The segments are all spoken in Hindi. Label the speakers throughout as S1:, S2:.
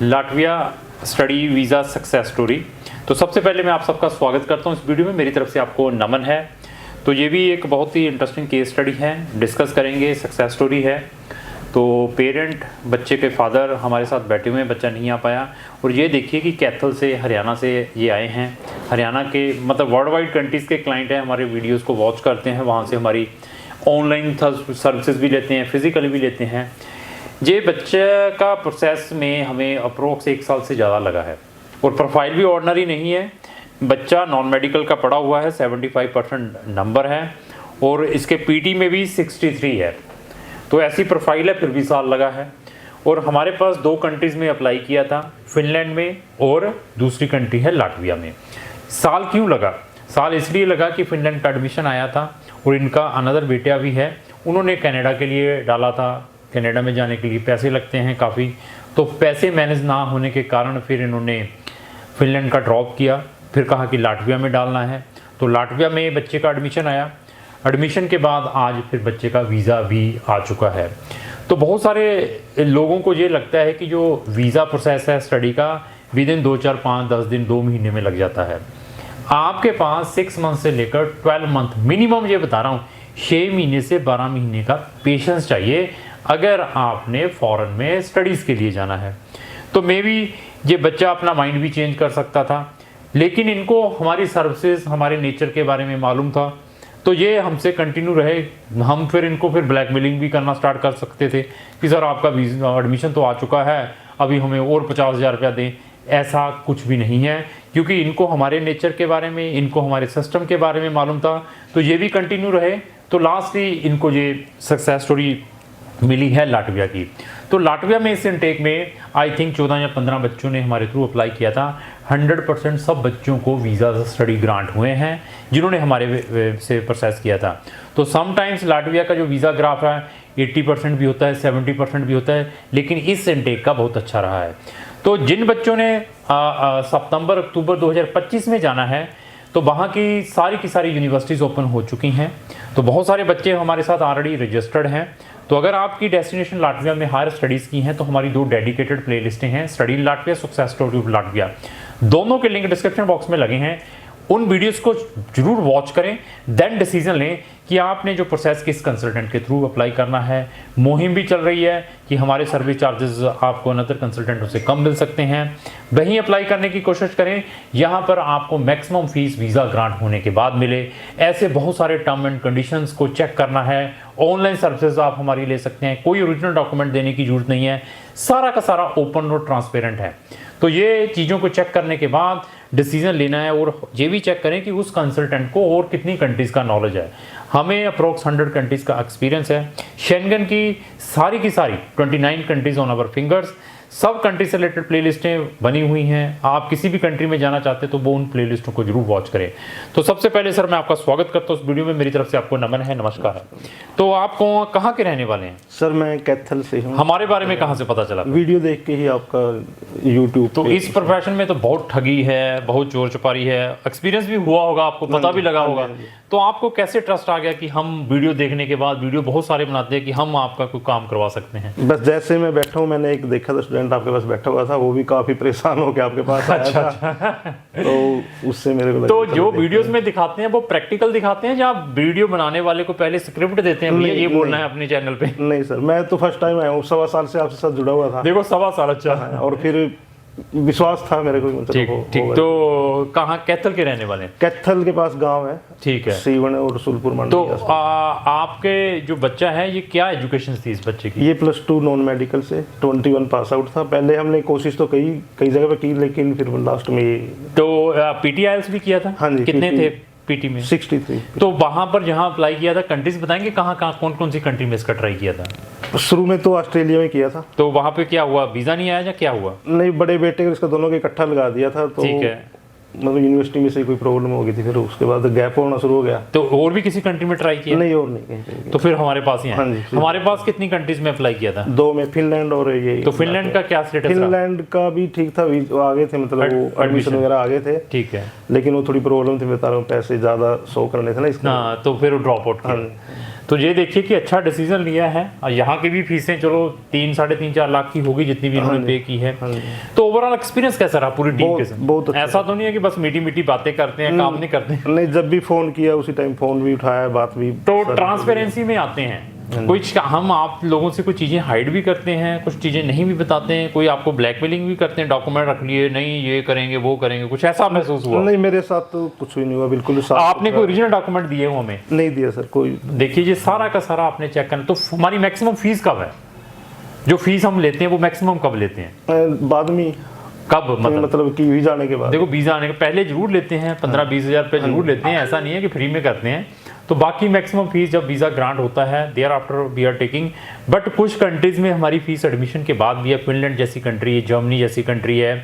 S1: Latvia study visa success story. तो सबसे पहले मैं आप सबका स्वागत करता हूं इस वीडियो में, मेरी तरफ से आपको नमन है। तो ये भी एक बहुत ही इंटरेस्टिंग केस स्टडी है, डिस्कस करेंगे, सक्सेस स्टोरी है। तो पेरेंट, बच्चे के फादर हमारे साथ बैठे हुए हैं, बच्चा नहीं आ पाया। और ये देखिए कि कैथल से, हरियाणा से ये आए हैं। हरियाणा के मतलब वर्ल्ड वाइड कंट्रीज़ के क्लाइंट हैं, हमारे वीडियोज़ को वॉच करते हैं, वहाँ से हमारी ऑनलाइन सर्विसेज भी लेते हैं, फिज़िकली भी लेते हैं। ये बच्चे का प्रोसेस में हमें अप्रोक्स 1 साल से ज़्यादा लगा है और प्रोफाइल भी ऑर्डिनरी नहीं है। बच्चा नॉन मेडिकल का पढ़ा हुआ है, 75% नंबर है और इसके पीटी में भी 63 है। तो ऐसी प्रोफाइल है, फिर भी साल लगा है। और हमारे पास 2 कंट्रीज़ में अप्लाई किया था, फिनलैंड में और दूसरी कंट्री है लाटविया में। साल क्यों लगा? साल इसलिए लगा कि फिनलैंड का एडमिशन आया था और इनका अनदर बेटा भी है, उन्होंने कनाडा के लिए डाला था। कनाडा में जाने के लिए पैसे लगते हैं काफ़ी, तो पैसे मैनेज ना होने के कारण फिर इन्होंने फिनलैंड का ड्रॉप किया, फिर कहा कि लाटविया में डालना है। तो लाटविया में बच्चे का एडमिशन आया। एडमिशन के बाद आज फिर बच्चे का वीज़ा भी आ चुका है। तो बहुत सारे लोगों को ये लगता है कि जो वीज़ा प्रोसेस है स्टडी का, विद इन 2, 4, 5, 10 दिन, 2 महीने में लग जाता है। आपके पास 6 मंथ से लेकर 12 मंथ मिनिमम, ये बता रहा हूँ, 6 महीने से 12 महीने का पेशेंस चाहिए अगर आपने फॉरेन में स्टडीज़ के लिए जाना है। तो मे बी ये बच्चा अपना माइंड भी चेंज कर सकता था, लेकिन इनको हमारी सर्विसेज, हमारे नेचर के बारे में मालूम था, तो ये हमसे कंटिन्यू रहे। हम फिर इनको ब्लैकमेलिंग भी करना स्टार्ट कर सकते थे कि सर आपका एडमिशन तो आ चुका है, अभी हमें और 50,000 रुपया दें। ऐसा कुछ भी नहीं है, क्योंकि इनको हमारे नेचर के बारे में, इनको हमारे सिस्टम के बारे में मालूम था, तो ये भी कंटिन्यू रहे। तो लास्टली इनको ये सक्सेस स्टोरी मिली है लाटविया की। तो लाटविया में इस इनटेक में आई थिंक 14 या 15 बच्चों ने हमारे थ्रू अप्लाई किया था। 100% सब बच्चों को वीज़ा स्टडी ग्रांट हुए हैं जिन्होंने हमारे से प्रोसेस किया था। तो समटाइम्स लाटविया का जो वीज़ा ग्राफ है 80% भी होता है, 70% भी होता है, लेकिन इस इनटेक का बहुत अच्छा रहा है। तो जिन बच्चों ने सितंबर अक्टूबर 2025 में जाना है, तो वहाँ की सारी यूनिवर्सिटीज़ ओपन हो चुकी हैं। तो बहुत सारे बच्चे हमारे साथ ऑलरेडी रजिस्टर्ड हैं। तो अगर आपकी डेस्टिनेशन लाटविया में हायर स्टडीज़ की हैं, तो हमारी 2 डेडिकेटेड प्लेलिस्टें हैं, study in Latvia, success story of Latvia. दोनों के लिंक डिस्क्रिप्शन बॉक्स में लगे हैं। उन वीडियोस को जरूर वॉच करें, देन डिसीजन लें कि आपने जो प्रोसेस किस कंसल्टेंट के थ्रू अप्लाई करना है। मुहिम भी चल रही है कि हमारे सर्विस चार्जेस आपको अनदर कंसल्टेंटों से कम मिल सकते हैं, वहीं अप्लाई करने की कोशिश करें। यहाँ पर आपको मैक्सिमम फीस वीज़ा ग्रांट होने के बाद मिले। ऐसे बहुत सारे टर्म एंड कंडीशंस को चेक करना है। ऑनलाइन सर्विसेज आप हमारी ले सकते हैं, कोई ओरिजिनल डॉक्यूमेंट देने की जरूरत नहीं है, सारा का सारा ओपन और ट्रांसपेरेंट है। तो ये चीज़ों को चेक करने के बाद डिसीजन लेना है, और ये भी चेक करें कि उस कंसल्टेंट को और कितनी कंट्रीज़ का नॉलेज है। हमें अप्रोक्स 100 कंट्रीज़ का एक्सपीरियंस है। शेंगन की सारी 29 कंट्रीज़ ऑन आवर फिंगर्स। सब कंट्री से रिलेटेड प्लेलिस्टें बनी हुई हैं। आप किसी भी कंट्री में जाना चाहते हैं तो वो उन प्लेलिस्टों को जरूर वॉच करें। तो सबसे पहले सर मैं आपका स्वागत करता हूँ इस वीडियो में, मेरी तरफ से आपको नमन है, नमस्कार है। तो आप कहाँ के रहने वाले हैं?
S2: सर मैं कैथल से हूँ।
S1: हमारे बारे में कहाँ से पता चला?
S2: वीडियो देख के ही आपका यूट्यूब।
S1: तो इस प्रोफेशन में तो बहुत ठगी है, बहुत चोर चपारी है, एक्सपीरियंस भी हुआ होगा, आपको पता भी लगा होगा। तो आपको कैसे ट्रस्ट आ गया कि हम वीडियो देखने के बाद, वीडियो बहुत सारे बनाते हैं, कि हम आपका कोई काम करवा सकते हैं?
S2: बस जैसे मैं बैठा हूँ, मैंने एक देखा था स्टूडेंट आपके पास बैठा हुआ था, वो भी काफी परेशान हो के आपके पास आया था। तो उससे मेरे को
S1: तो जो वीडियोस में दिखाते हैं वो प्रैक्टिकल दिखाते हैं, या वीडियो बनाने वाले को पहले स्क्रिप्ट देते हैं, भैया ये बोलना है अपने चैनल पे?
S2: नहीं सर, मैं तो फर्स्ट टाइम आया हूँ, 1.25 साल से आपके साथ जुड़ा हुआ था।
S1: देखो 1.25 साल, अच्छा।
S2: और फिर विश्वास था मेरे को।
S1: ठीक। तो कहाँ, कैथल के रहने वाले हैं?
S2: कैथल के पास गांव है, ठीक है, सीवन और सुलपुर मंडी।
S1: तो आपके जो बच्चा है, ये क्या एजुकेशन थी इस बच्चे की?
S2: ये +2 नॉन मेडिकल से 21 पास आउट था। पहले हमने कोशिश तो कई जगह पे की, लेकिन फिर लास्ट में ये। तो
S1: PTIELTS भी किया था?
S2: हाँ जी।
S1: कितने थे पीटी में?
S2: 63।
S1: तो वहाँ पर जहाँ अप्लाई किया था, कंट्रीज बताएंगे कहाँ कौन सी कंट्री में इसका ट्राई किया था?
S2: शुरू में तो ऑस्ट्रेलिया में किया था।
S1: तो वहाँ पे क्या हुआ, वीज़ा नहीं आया या क्या हुआ?
S2: नहीं, बड़े बेटे को इसका दोनों के इकट्ठा लगा दिया था। तो
S1: ठीक है,
S2: मतलब यूनिवर्सिटी में से कोई प्रॉब्लम हो गई थी, फिर उसके बाद गैप होना शुरू हो गया।
S1: तो और भी किसी कंट्री में ट्राई किया?
S2: नहीं, और नहीं कहीं।
S1: तो फिर हमारे पास ही है।
S2: हाँ जी।
S1: हमारे पास कितनी कंट्रीज में अप्लाई किया था?
S2: 2 में, फिनलैंड और ये।
S1: तो फिनलैंड का क्या स्टेटस रहा?
S2: फिनलैंड का भी ठीक था, आगे थे, मतलब एडमिशन वगैरह आगे थे।
S1: ठीक है,
S2: लेकिन वो थोड़ी प्रॉब्लम थी, बता रहा हूँ, पैसे ज़्यादा शो करने थे ना इसका।
S1: हाँ, तो फिर ड्रॉप आउट किया। तो ये देखिए कि अच्छा डिसीजन लिया है। और यहाँ की भी फीसें चलो 3, साढ़े 3, 4 लाख की होगी जितनी भी इन्होंने पे की है। तो ओवरऑल एक्सपीरियंस कैसा रहा पूरी टीम के साथ?
S2: बहुत अच्छा।
S1: ऐसा तो नहीं है कि बस मीठी मीठी बातें करते हैं, काम नहीं करते हैं।
S2: नहीं, जब भी फोन किया उसी टाइम फोन भी उठाया, बात भी।
S1: तो ट्रांसपेरेंसी में आते हैं, कुछ हम आप लोगों से कुछ चीज़ें हाइड भी करते हैं, कुछ चीज़ें नहीं भी बताते हैं, कोई आपको ब्लैकमेलिंग भी करते हैं, डॉक्यूमेंट रख लिए, नहीं ये करेंगे वो करेंगे, कुछ ऐसा महसूस हुआ?
S2: नहीं, मेरे साथ तो कुछ भी नहीं हुआ, बिल्कुल साफ।
S1: आपने कोई ओरिजिनल डॉक्यूमेंट दिए हो हमें?
S2: नहीं दिया सर कोई।
S1: देखिए ये सारा का सारा आपने चेक करना। तो हमारी मैक्सिमम फीस कब है? जो फीस हम लेते हैं वो मैक्सिमम कब लेते हैं?
S2: बाद में।
S1: कब
S2: मतलब कि वीजा आने के बाद?
S1: देखो वीजा आने के पहले जरूर लेते हैं, 15-20 हज़ार रुपये जरूर लेते हैं, ऐसा नहीं है कि फ्री में करते हैं। तो बाकी मैक्सिमम फीस जब वीज़ा ग्रांट होता है thereafter we are taking. But कुछ कंट्रीज़ में हमारी फीस एडमिशन के बाद भी है, फिनलैंड जैसी कंट्री है, जर्मनी जैसी कंट्री है,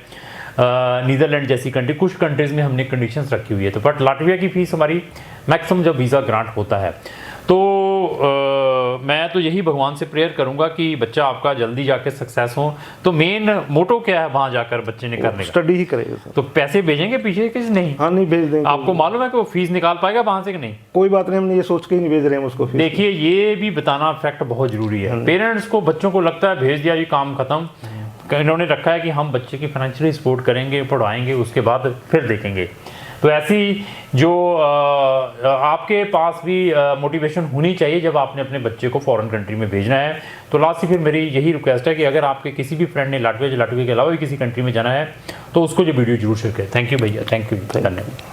S1: नीदरलैंड जैसी कंट्री, कुछ कंट्रीज़ में हमने कंडीशंस रखी हुई है। तो बट लाटविया की फ़ीस हमारी मैक्सिमम जब वीज़ा ग्रांट होता है। तो मैं तो यही भगवान से प्रेयर करूंगा कि बच्चा आपका जल्दी जाके सक्सेस हो। तो मेन मोटो क्या है वहाँ जाकर बच्चे ने करने का?
S2: स्टडी ही करेगा सर।
S1: तो पैसे भेजेंगे पीछे कि नहीं?
S2: हाँ, नहीं भेज देंगे।
S1: आपको मालूम है कि वो फीस निकाल पाएगा वहाँ से कि नहीं?
S2: कोई बात नहीं, हमने ये सोच के ही नहीं भेज रहे हैं उसको फीस।
S1: देखिए ये भी बताना फैक्ट बहुत जरूरी है। पेरेंट्स को बच्चों को लगता है भेज दिया जी काम खत्म, इन्होंने रखा है कि हम बच्चे की फाइनेंशियली सपोर्ट करेंगे, पढ़ाएंगे, उसके बाद फिर देखेंगे। तो ऐसी जो आपके पास भी मोटिवेशन होनी चाहिए जब आपने अपने बच्चे को फॉरेन कंट्री में भेजना है। तो लास्ट फिर मेरी यही रिक्वेस्ट है कि अगर आपके किसी भी फ्रेंड ने लाटविया के अलावा भी किसी कंट्री में जाना है तो उसको जो वीडियो जरूर शेयर करें। थैंक यू भैया, थैंक यू, धन्यवाद।